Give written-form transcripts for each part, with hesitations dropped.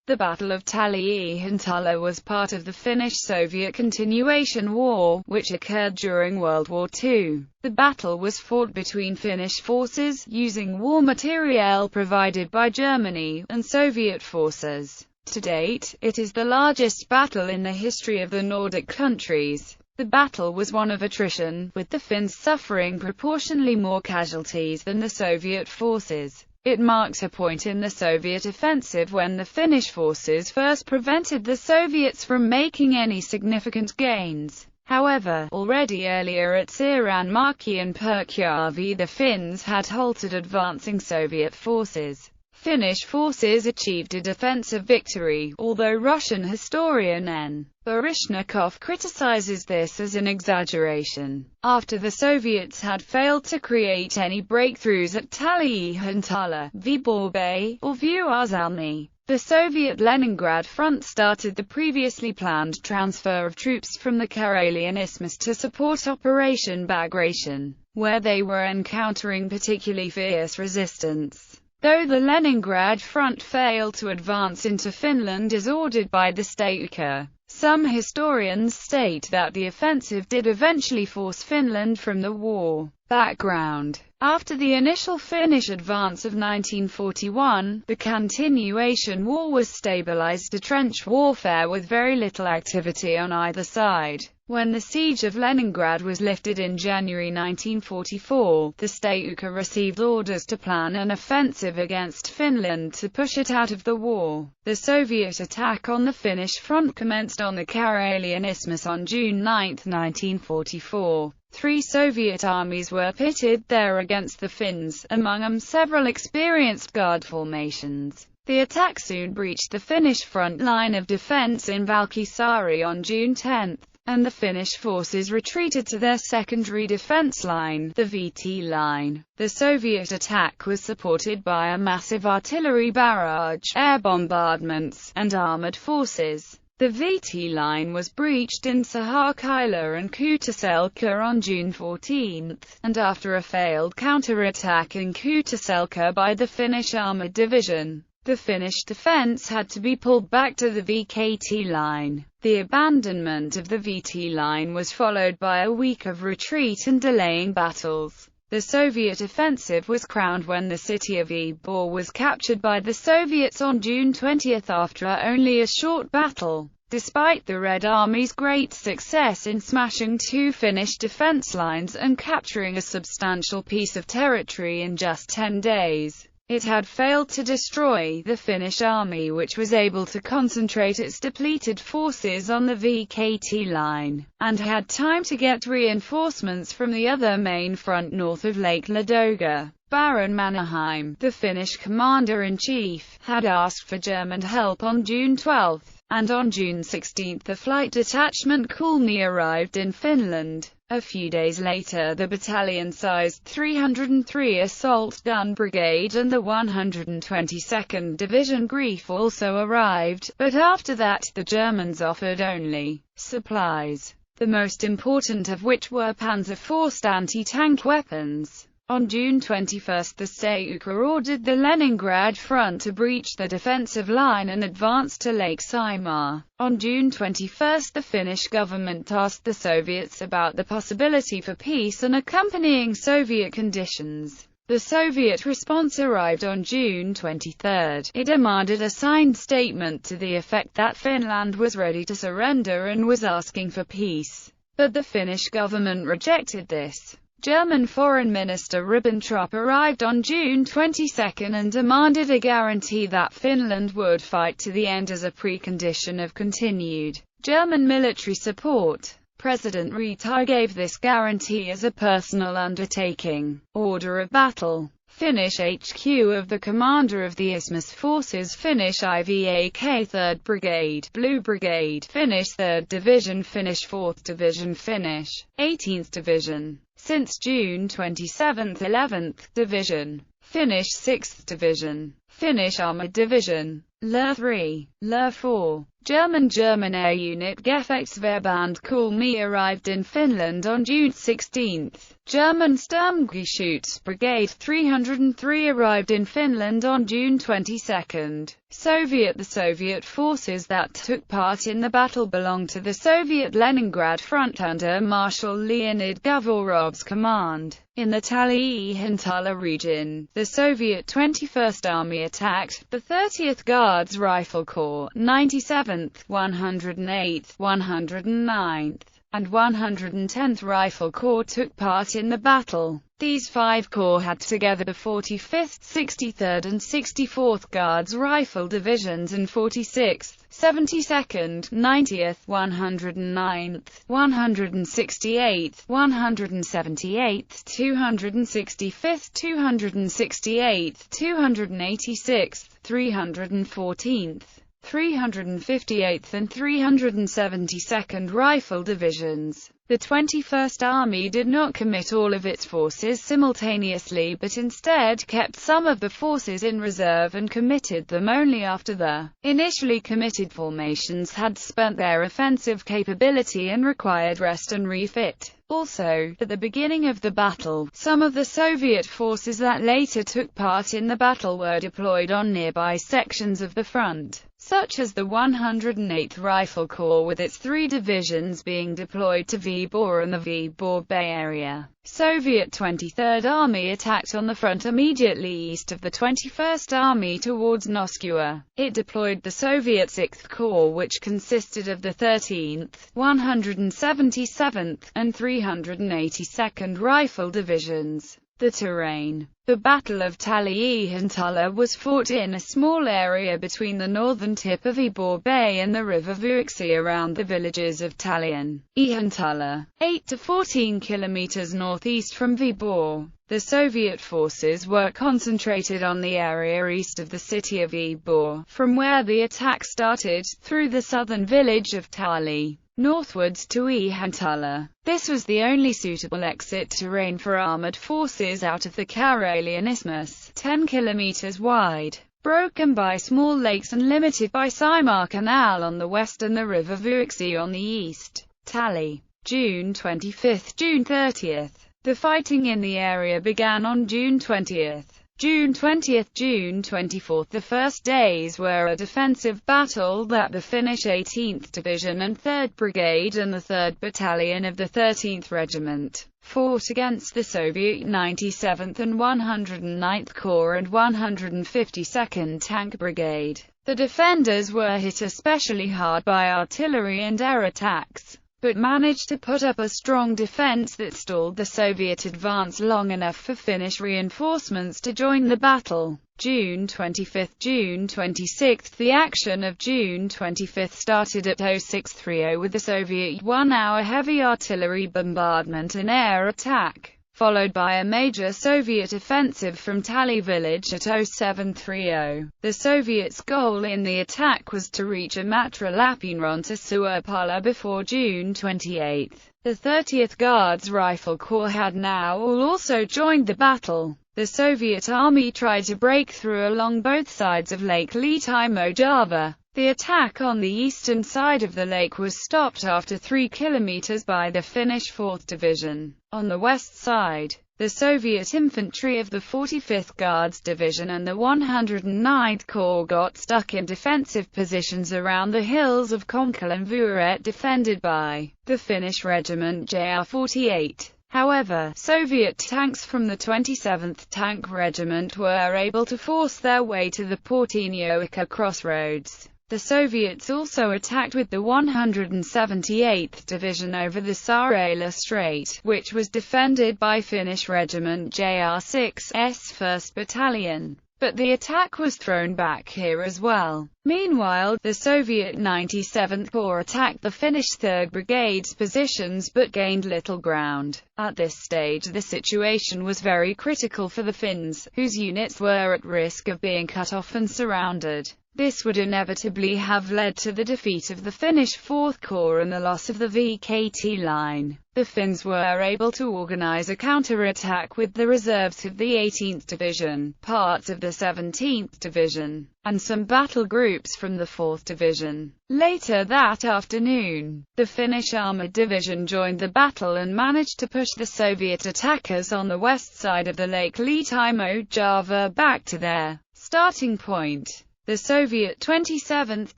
The Battle of Tali-Ihantala was part of the Finnish-Soviet continuation war, which occurred during World War II. The battle was fought between Finnish forces, using war materiel provided by Germany, and Soviet forces. To date, it is the largest battle in the history of the Nordic countries. The battle was one of attrition, with the Finns suffering proportionally more casualties than the Soviet forces. It marks a point in the Soviet offensive when the Finnish forces first prevented the Soviets from making any significant gains. However, already earlier at Siiränmäki and Perkjärvi the Finns had halted advancing Soviet forces. Finnish forces achieved a defensive victory, although Russian historian N. Baryshnikov criticizes this as an exaggeration. After the Soviets had failed to create any breakthroughs at Tali-Ihantala, Vyborg, or Vuosalmi, the Soviet Leningrad Front started the previously planned transfer of troops from the Karelian Isthmus to support Operation Bagration, where they were encountering particularly fierce resistance. Though the Leningrad Front failed to advance into Finland as ordered by the Statutka, some historians state that the offensive did eventually force Finland from the war. Background: after the initial Finnish advance of 1941, the continuation war was stabilized as trench warfare with very little activity on either side. When the siege of Leningrad was lifted in January 1944, the Statutka received orders to plan an offensive against Finland to push it out of the war. The Soviet attack on the Finnish front commenced on the Karelian Isthmus on June 9, 1944. 3 Soviet armies were pitted there against the Finns, among them several experienced guard formations. The attack soon breached the Finnish front line of defense in Valkeasaari on June 10, and the Finnish forces retreated to their secondary defense line, the VT line. The Soviet attack was supported by a massive artillery barrage, air bombardments, and armored forces. The VT line was breached in Sahakyla and Kuutoselkä on June 14, and after a failed counterattack in Kuutoselkä by the Finnish Armoured Division, the Finnish defense had to be pulled back to the VKT line. The abandonment of the VT line was followed by a week of retreat and delaying battles. The Soviet offensive was crowned when the city of Vyborg was captured by the Soviets on June 20 after only a short battle. Despite the Red Army's great success in smashing 2 Finnish defense lines and capturing a substantial piece of territory in just 10 days, it had failed to destroy the Finnish army, which was able to concentrate its depleted forces on the VKT line, and had time to get reinforcements from the other main front north of Lake Ladoga. Baron Mannerheim, the Finnish commander-in-chief, had asked for German help on June 12, and on June 16 the flight detachment Kulmi arrived in Finland. A few days later the battalion-sized 303 Assault Gun Brigade and the 122nd Division Grief also arrived, but after that, the Germans offered only supplies, the most important of which were Panzer-forced anti-tank weapons. On June 21 the Statutka ordered the Leningrad front to breach the defensive line and advance to Lake Saimaa. On June 21 the Finnish government asked the Soviets about the possibility for peace and accompanying Soviet conditions. The Soviet response arrived on June 23. It demanded a signed statement to the effect that Finland was ready to surrender and was asking for peace. But the Finnish government rejected this. German Foreign Minister Ribbentrop arrived on June 22 and demanded a guarantee that Finland would fight to the end as a precondition of continued German military support. President Ryti gave this guarantee as a personal undertaking. Order of battle. Finnish HQ of the Commander of the Isthmus Forces, Finnish IVAK 3rd Brigade, Blue Brigade, Finnish 3rd Division, Finnish 4th Division, Finnish 18th Division. Since June 27, 11th Division, Finnish 6th Division, Finnish Armoured Division, Le 3, Le 4. German Air Unit Gefechtsverband Call Me arrived in Finland on June 16. German Sturmgeschütz Brigade 303 arrived in Finland on June 22. The Soviet forces that took part in the battle belonged to the Soviet Leningrad Front under Marshal Leonid Govorov's command. In the Tali-Ihantala region, the Soviet 21st Army attacked. The 30th Guards Rifle Corps, 97th, 108th, 109th, and 110th Rifle Corps took part in the battle. These five corps had together the 45th, 63rd and 64th Guards Rifle Divisions and 46th, 72nd, 90th, 109th, 168th, 178th, 265th, 268th, 286th, 314th, 358th and 372nd Rifle Divisions. The 21st Army did not commit all of its forces simultaneously but instead kept some of the forces in reserve and committed them only after the initially committed formations had spent their offensive capability and required rest and refit. Also, at the beginning of the battle, some of the Soviet forces that later took part in the battle were deployed on nearby sections of the front, such as the 108th Rifle Corps with its 3 divisions being deployed to Vybor and the Vybor Bay area. Soviet 23rd Army attacked on the front immediately east of the 21st Army towards Moskva. It deployed the Soviet 6th Corps, which consisted of the 13th, 177th, and 382nd Rifle Divisions. The terrain. The Battle of Tali-Ihantala was fought in a small area between the northern tip of Vybor Bay and the river Vuoksi around the villages of Tali-Ihantala, 8 to 14 kilometers northeast from Vybor. The Soviet forces were concentrated on the area east of the city of Vybor, from where the attack started, through the southern village of Tali, northwards to Ihantala. This was the only suitable exit terrain for armored forces out of the Karelian Isthmus, 10 kilometers wide, broken by small lakes and limited by Saimaa Canal on the west and the river Vuoksi on the east. Tali, June 25, June 30. The fighting in the area began on June 20. June 20, June 24. The first days were a defensive battle that the Finnish 18th Division and 3rd Brigade and the 3rd Battalion of the 13th Regiment fought against the Soviet 97th and 109th Corps and 152nd Tank Brigade. The defenders were hit especially hard by artillery and air attacks, but managed to put up a strong defense that stalled the Soviet advance long enough for Finnish reinforcements to join the battle. June 25, June 26. The action of June 25 started at 0630 with the Soviet 1-hour heavy artillery bombardment and air attack, followed by a major Soviet offensive from Tali village at 0730. The Soviets' goal in the attack was to reach Imatra Lappeenranta to Suopala before June 28. The 30th Guards Rifle Corps had now also joined the battle. The Soviet army tried to break through along both sides of Lake Leitimo-Java. The attack on the eastern side of the lake was stopped after 3 kilometers by the Finnish 4th Division. On the west side, the Soviet infantry of the 45th Guards Division and the 109th Corps got stuck in defensive positions around the hills of Konkala and Vuoret defended by the Finnish Regiment JR-48. However, Soviet tanks from the 27th Tank Regiment were able to force their way to the Portinjoeka crossroads. The Soviets also attacked with the 178th Division over the Saarela Strait, which was defended by Finnish Regiment JR-6's 1st Battalion. But the attack was thrown back here as well. Meanwhile, the Soviet 97th Corps attacked the Finnish 3rd Brigade's positions but gained little ground. At this stage the situation was very critical for the Finns, whose units were at risk of being cut off and surrounded. This would inevitably have led to the defeat of the Finnish 4th Corps and the loss of the VKT line. The Finns were able to organize a counter-attack with the reserves of the 18th Division, parts of the 17th Division, and some battle groups from the 4th Division. Later that afternoon, the Finnish Armoured Division joined the battle and managed to push the Soviet attackers on the west side of the Lake Timo-Java back to their starting point. The Soviet 27th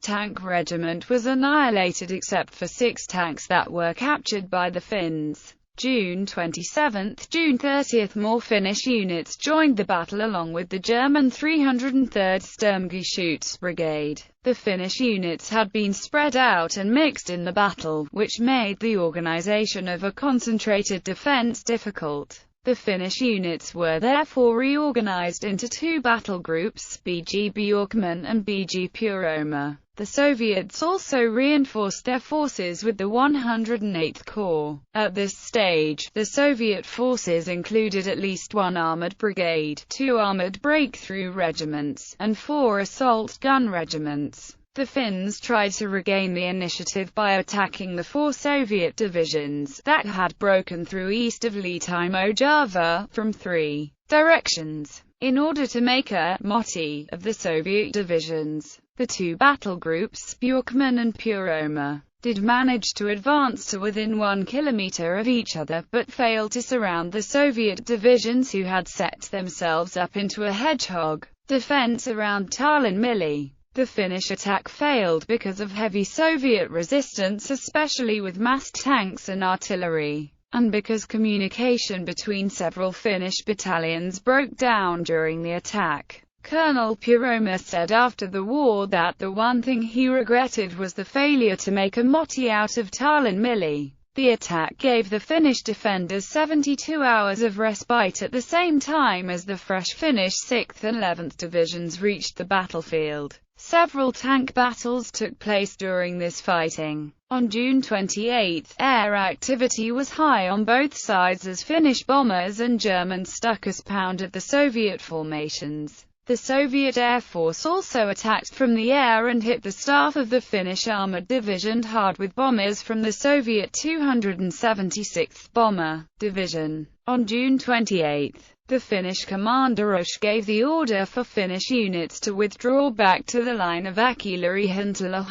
Tank Regiment was annihilated except for 6 tanks that were captured by the Finns. June 27 – June 30 – more Finnish units joined the battle along with the German 303rd Sturmgeschütz Brigade. The Finnish units had been spread out and mixed in the battle, which made the organization of a concentrated defense difficult. The Finnish units were therefore reorganized into 2 battle groups, BG Björkman and BG Puroma. The Soviets also reinforced their forces with the 108th Corps. At this stage, the Soviet forces included at least 1 armored brigade, 2 armored breakthrough regiments, and 4 assault gun regiments. The Finns tried to regain the initiative by attacking the 4 Soviet divisions that had broken through east of Timo-Java from 3 directions. In order to make a motti of the Soviet divisions, the 2 battle groups, Björkman and Puroma, did manage to advance to within 1 kilometer of each other, but failed to surround the Soviet divisions who had set themselves up into a hedgehog defense around Tallinn. The Finnish attack failed because of heavy Soviet resistance, especially with massed tanks and artillery, and because communication between several Finnish battalions broke down during the attack. Colonel Puroma said after the war that the one thing he regretted was the failure to make a motti out of Tallinn. The attack gave the Finnish defenders 72 hours of respite at the same time as the fresh Finnish 6th and 11th Divisions reached the battlefield. Several tank battles took place during this fighting. On June 28, air activity was high on both sides as Finnish bombers and German Stukas pounded the Soviet formations. The Soviet Air Force also attacked from the air and hit the staff of the Finnish Armoured Division hard with bombers from the Soviet 276th Bomber Division. On June 28, the Finnish commander Rush gave the order for Finnish units to withdraw back to the line of Tali-Ihantala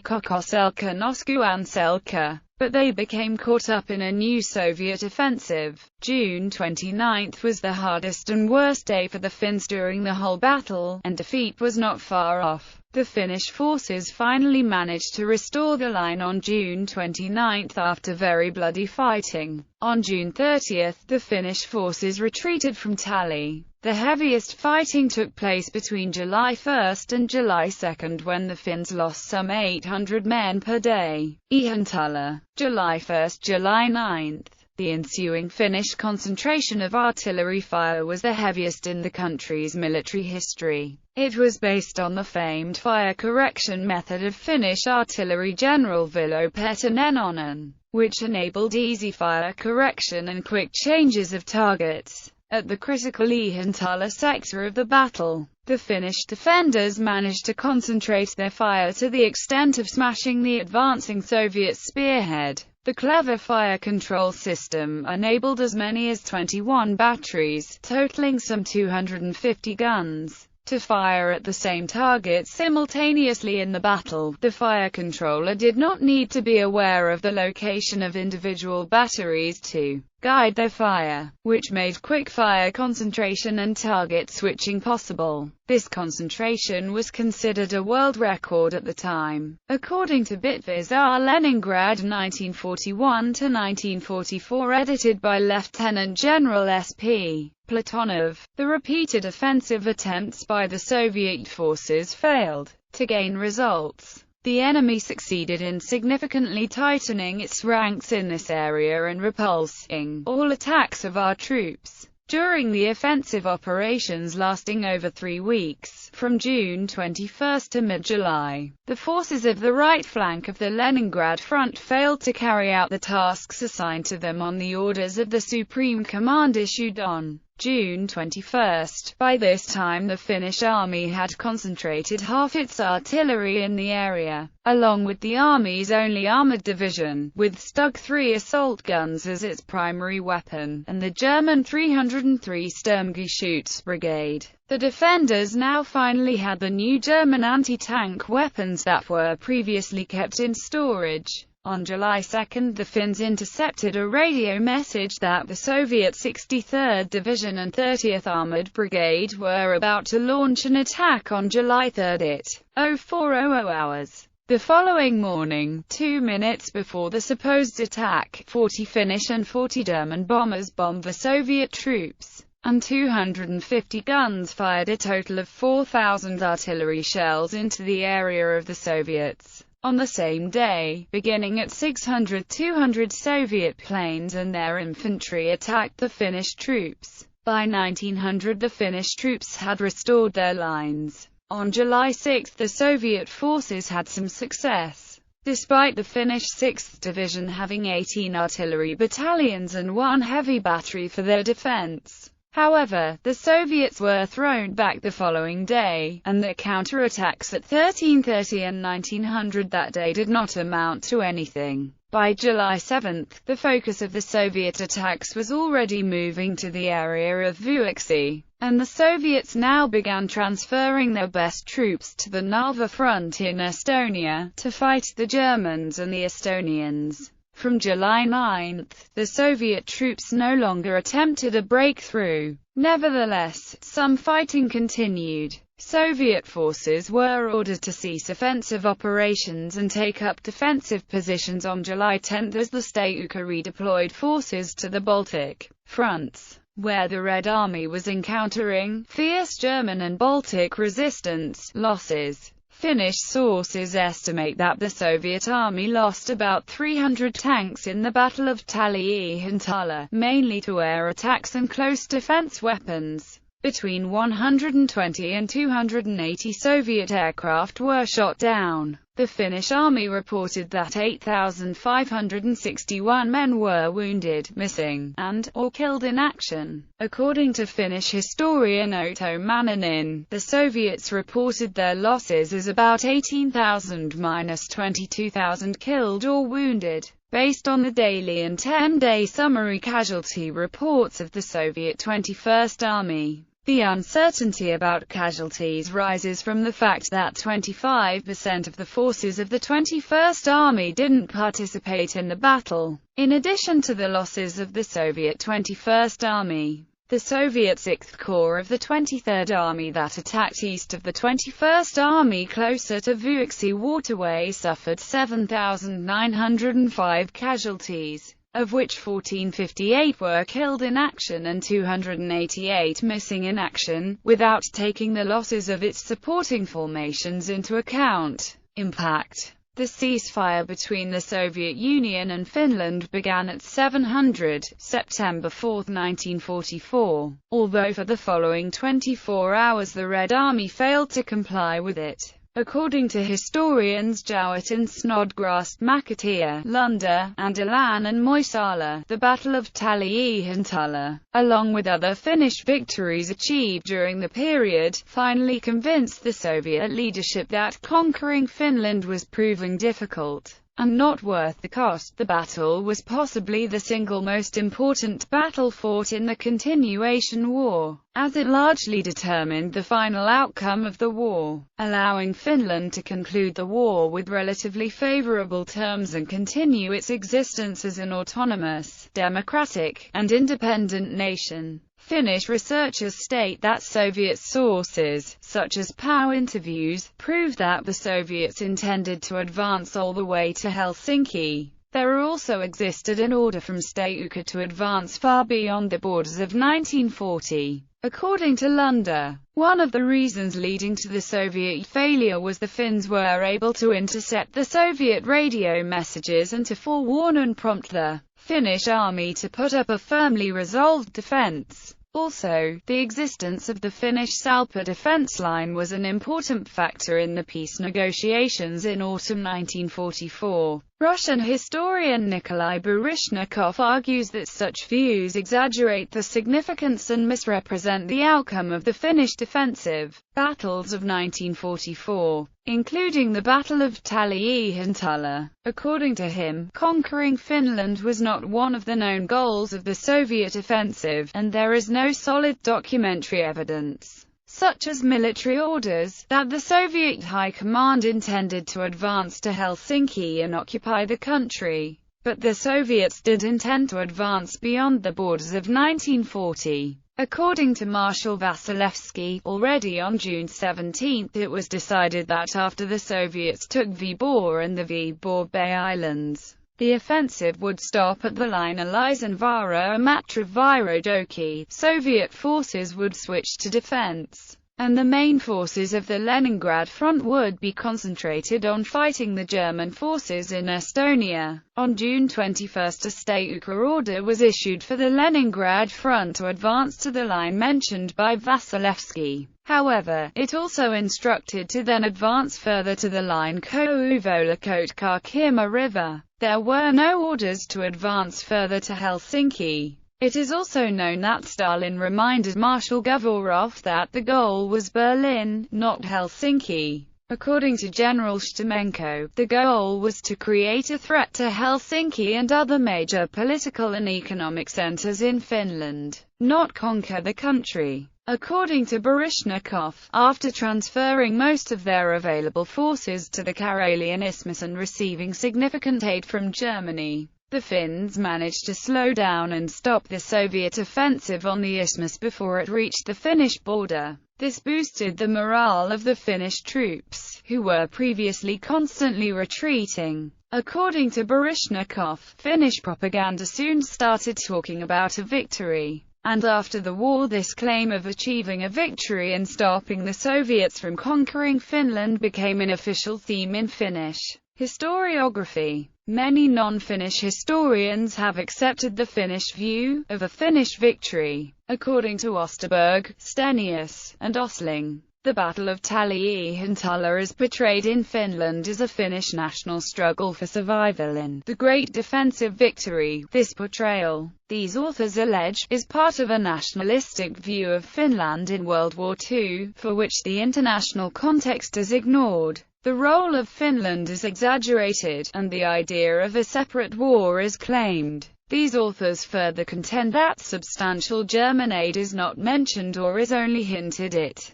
Kokoselkä Noskuanselkä, but they became caught up in a new Soviet offensive. June 29 was the hardest and worst day for the Finns during the whole battle, and defeat was not far off. The Finnish forces finally managed to restore the line on June 29 after very bloody fighting. On June 30, the Finnish forces retreated from Tali. The heaviest fighting took place between July 1 and July 2 when the Finns lost some 800 men per day. Ihantala, July 1 – July 9. The ensuing Finnish concentration of artillery fire was the heaviest in the country's military history. It was based on the famed fire correction method of Finnish artillery general Vilho Petänen, which enabled easy fire correction and quick changes of targets. At the critical Ihantala sector of the battle, the Finnish defenders managed to concentrate their fire to the extent of smashing the advancing Soviet spearhead. The clever fire control system enabled as many as 21 batteries, totaling some 250 guns, to fire at the same target simultaneously in the battle. The fire controller did not need to be aware of the location of individual batteries to guide their fire, which made quick fire concentration and target switching possible. This concentration was considered a world record at the time. According to Bitvizar Leningrad 1941–1944, edited by Lieutenant General S.P. Platonov, the repeated offensive attempts by the Soviet forces failed to gain results. The enemy succeeded in significantly tightening its ranks in this area and repulsing all attacks of our troops. During the offensive operations lasting over 3 weeks, from June 21 to mid-July, the forces of the right flank of the Leningrad front failed to carry out the tasks assigned to them on the orders of the Supreme Command issued on June 21. By this time the Finnish army had concentrated half its artillery in the area, along with the army's only armoured division, with Stug 3 assault guns as its primary weapon, and the German 303 Sturmgeschütz Brigade. The defenders now finally had the new German anti-tank weapons that were previously kept in storage. On July 2, the Finns intercepted a radio message that the Soviet 63rd Division and 30th Armoured Brigade were about to launch an attack on July 3 at 0400 hours. The following morning, 2 minutes before the supposed attack, 40 Finnish and 40 German bombers bombed the Soviet troops, and 250 guns fired a total of 4,000 artillery shells into the area of the Soviets. On the same day, beginning at 600, 200 Soviet planes and their infantry attacked the Finnish troops. By 1900 the Finnish troops had restored their lines. On July 6 the Soviet forces had some success. Despite the Finnish 6th Division having 18 artillery battalions and 1 heavy battery for their defense. However, the Soviets were thrown back the following day, and their counterattacks at 1330 and 1900 that day did not amount to anything. By July 7, the focus of the Soviet attacks was already moving to the area of Vuoksi, and the Soviets now began transferring their best troops to the Narva front in Estonia, to fight the Germans and the Estonians. From July 9, the Soviet troops no longer attempted a breakthrough. Nevertheless, some fighting continued. Soviet forces were ordered to cease offensive operations and take up defensive positions on July 10 as the Stateuka redeployed forces to the Baltic fronts, where the Red Army was encountering fierce German and Baltic resistance losses. Finnish sources estimate that the Soviet army lost about 300 tanks in the Battle of Tali-Ihantala, mainly to air attacks and close defense weapons. Between 120 and 280 Soviet aircraft were shot down. The Finnish army reported that 8,561 men were wounded, missing, or killed in action. According to Finnish historian Otto Manninen, the Soviets reported their losses as about 18,000–22,000 killed or wounded. Based on the daily and 10-day summary casualty reports of the Soviet 21st Army. The uncertainty about casualties rises from the fact that 25% of the forces of the 21st Army didn't participate in the battle. In addition to the losses of the Soviet 21st Army, the Soviet 6th Corps of the 23rd Army that attacked east of the 21st Army closer to Vuoksi waterway suffered 7,905 casualties, of which 1,458 were killed in action and 288 missing in action, without taking the losses of its supporting formations into account. Impact. The ceasefire between the Soviet Union and Finland began at 700, September 4, 1944, although for the following 24 hours the Red Army failed to comply with it. According to historians Jowett and Snodgrass, Makatea, Lunda, Andalan and Moisala, the Battle of Tali-Ihantala, along with other Finnish victories achieved during the period, finally convinced the Soviet leadership that conquering Finland was proving difficult and not worth the cost. The battle was possibly the single most important battle fought in the continuation war, as it largely determined the final outcome of the war, allowing Finland to conclude the war with relatively favorable terms and continue its existence as an autonomous, democratic, and independent nation. Finnish researchers state that Soviet sources, such as POW interviews, prove that the Soviets intended to advance all the way to Helsinki. There also existed an order from Stateuka to advance far beyond the borders of 1940. According to Lunda, one of the reasons leading to the Soviet failure was the Finns were able to intercept the Soviet radio messages and to forewarn and prompt the Finnish army to put up a firmly resolved defense. Also, the existence of the Finnish Salpa defense line was an important factor in the peace negotiations in autumn 1944. Russian historian Nikolai Baryshnikov argues that such views exaggerate the significance and misrepresent the outcome of the Finnish defensive battles of 1944, including the Battle of Tali-Ihantala. According to him, conquering Finland was not one of the known goals of the Soviet offensive, and there is no solid documentary evidence, such as military orders, that the Soviet High Command intended to advance to Helsinki and occupy the country. But the Soviets did intend to advance beyond the borders of 1940. According to Marshal Vasilevsky, already on June 17 it was decided that after the Soviets took Vybor and the Vybor Bay Islands, the offensive would stop at the line Elisenvaara and Matra-Virodoki. Soviet forces would switch to defense, and the main forces of the Leningrad front would be concentrated on fighting the German forces in Estonia. On June 21, a state order was issued for the Leningrad front to advance to the line mentioned by Vasilevsky. However, it also instructed to then advance further to the line Kouvola-Kotka-Kirma River. There were no orders to advance further to Helsinki. It is also known that Stalin reminded Marshal Govorov that the goal was Berlin, not Helsinki. According to General Shtimenko, the goal was to create a threat to Helsinki and other major political and economic centers in Finland, not conquer the country. According to Baryshnikov, after transferring most of their available forces to the Karelian Isthmus and receiving significant aid from Germany, the Finns managed to slow down and stop the Soviet offensive on the isthmus before it reached the Finnish border. This boosted the morale of the Finnish troops, who were previously constantly retreating. According to Baryshnikov, Finnish propaganda soon started talking about a victory. And after the war, this claim of achieving a victory and stopping the Soviets from conquering Finland became an official theme in Finnish historiography. Many non-Finnish historians have accepted the Finnish view of a Finnish victory. According to Osterberg, Stenius, and Osling, the Battle of Tali-Ihantala is portrayed in Finland as a Finnish national struggle for survival in the Great Defensive Victory. This portrayal, these authors allege, is part of a nationalistic view of Finland in World War II, for which the international context is ignored. The role of Finland is exaggerated, and the idea of a separate war is claimed. These authors further contend that substantial German aid is not mentioned or is only hinted at.